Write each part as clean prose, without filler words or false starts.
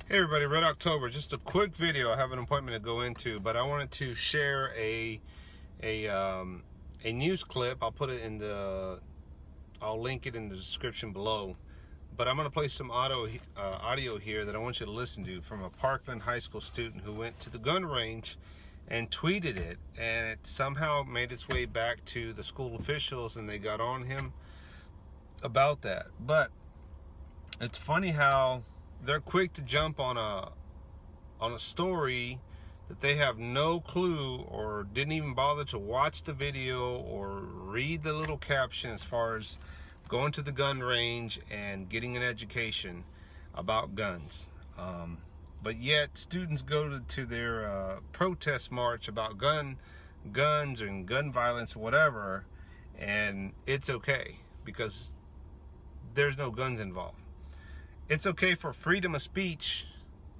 Hey everybody, Red October. Just a quick video. I have an appointment to go into, but I wanted to share a news clip. I'll link it in the description below. But I'm going to play some audio here that I want you to listen to from a Parkland High School student who went to the gun range and tweeted it, and it somehow made its way back to the school officials, and they got on him about that. But it's funny how they're quick to jump on a story that they have no clue or didn't even bother to watch the video or read the little caption as far as going to the gun range and getting an education about guns. But yet students go to their protest march about guns and gun violence or whatever, and it's okay because there's no guns involved. It's okay for freedom of speech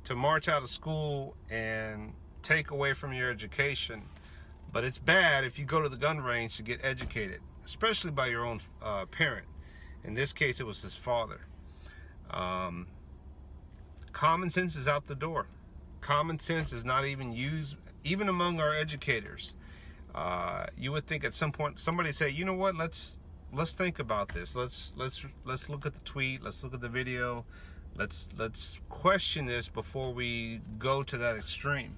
to march out of school and take away from your education, but it's bad if you go to the gun range to get educated, especially by your own parent. In this case, it was his father. Common sense is out the door. Common sense is not even used, even among our educators. You would think at some point somebody say, you know what, let's think about this. Let's look at the tweet. Let's look at the video. Let's question this before we go to that extreme.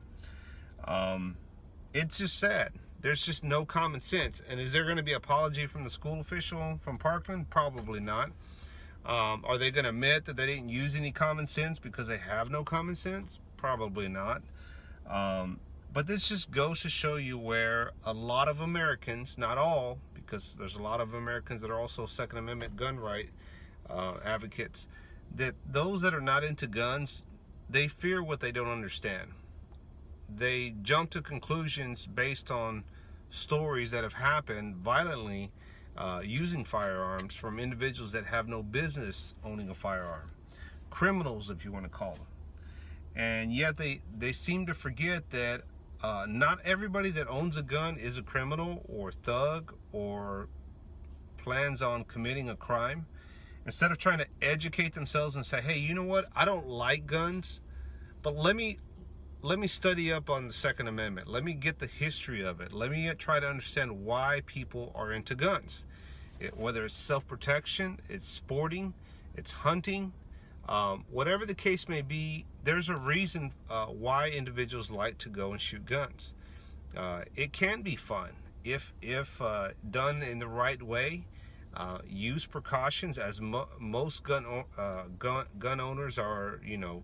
It's just sad. There's just no common sense. And is there going to be an apology from the school official from Parkland? Probably not. Are they going to admit that they didn't use any common sense because they have no common sense? Probably not. But this just goes to show you where a lot of Americans, not all, because there's a lot of Americans that are also Second Amendment gun right advocates, that those that are not into guns, they fear what they don't understand. They jump to conclusions based on stories that have happened violently using firearms from individuals that have no business owning a firearm. Criminals, if you want to call them. And yet they seem to forget that not everybody that owns a gun is a criminal or thug or plans on committing a crime. Instead of trying to educate themselves and say, hey, you know what, I don't like guns, but let me study up on the Second Amendment. Let me get the history of it. Let me try to understand why people are into guns. Whether it's self-protection, it's sporting, it's hunting, whatever the case may be, there's a reason why individuals like to go and shoot guns. It can be fun if done in the right way. Use precautions, as most gun owners are, you know,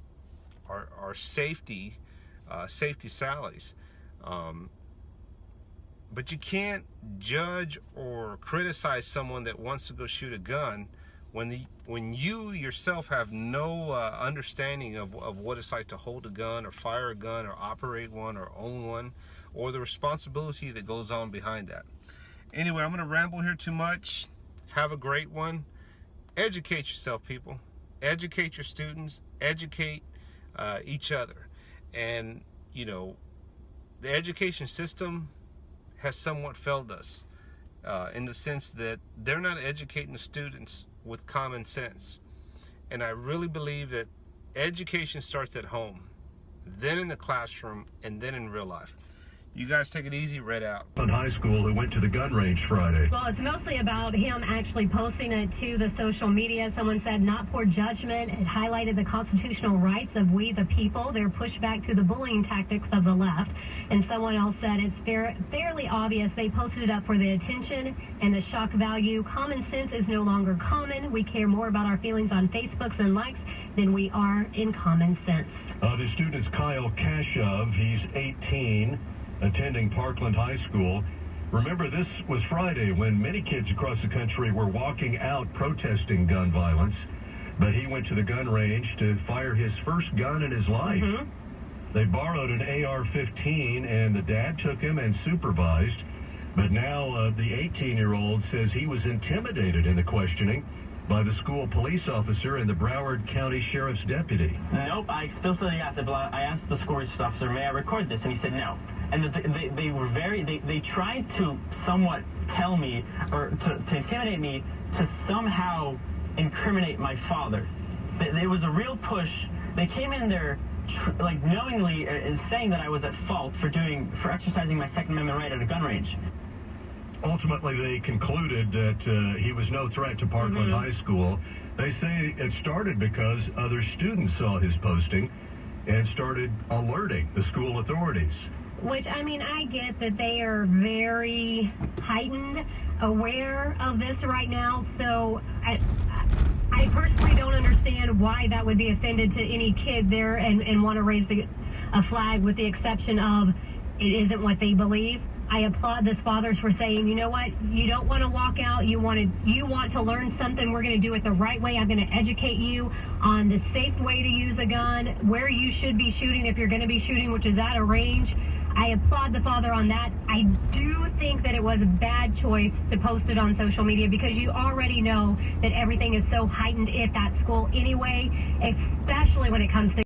are safety sallies. But you can't judge or criticize someone that wants to go shoot a gun when you yourself have no understanding of what it's like to hold a gun or fire a gun or operate one or own one, or the responsibility that goes on behind that. Anyway, I'm going to ramble here too much. Have a great one. Educate yourself, people. Educate your students. Educate each other. And, you know, the education system has somewhat failed us in the sense that they're not educating the students with common sense. And I really believe that education starts at home, then in the classroom, and then in real life. You guys take it easy. Red out. On high school who went to the gun range Friday. Well, it's mostly about him actually posting it to the social media. Someone said, not poor judgment. It highlighted the constitutional rights of we the people. Their pushback to the bullying tactics of the left. And someone else said it's fairly obvious they posted it up for the attention and the shock value. Common sense is no longer common. We care more about our feelings on Facebooks and likes than we are in common sense. The student's Kyle Kashov. He's 18. Attending Parkland High School. Remember, this was Friday when many kids across the country were walking out protesting gun violence, but he went to the gun range to fire his first gun in his life. They borrowed an AR-15 and the dad took him and supervised, but now the 18-year-old says he was intimidated in the questioning by the school police officer and the Broward County Sheriff's deputy. Nope, I still said yes. I asked the school officer, may I record this? And he said no. And they were they tried to somewhat tell me, or to intimidate me, to somehow incriminate my father. There was a real push They came in there like knowingly saying that I was at fault for exercising my Second Amendment right at a gun range. Ultimately, they concluded that he was no threat to Parkland High School. They say it started because other students saw his posting and started alerting the school authorities. Which, I mean, I get that they are very heightened, aware of this right now, so I personally don't understand why that would be offended to any kid there and want to raise a flag, with the exception of it isn't what they believe. I applaud this fathers for saying, you know what, you don't want to walk out, you want to learn something, we're going to do it the right way. I'm going to educate you on the safe way to use a gun, where you should be shooting if you're going to be shooting, which is at a range. I applaud the father on that. I do think that it was a bad choice to post it on social media, because you already know that everything is so heightened at that school anyway, especially when it comes to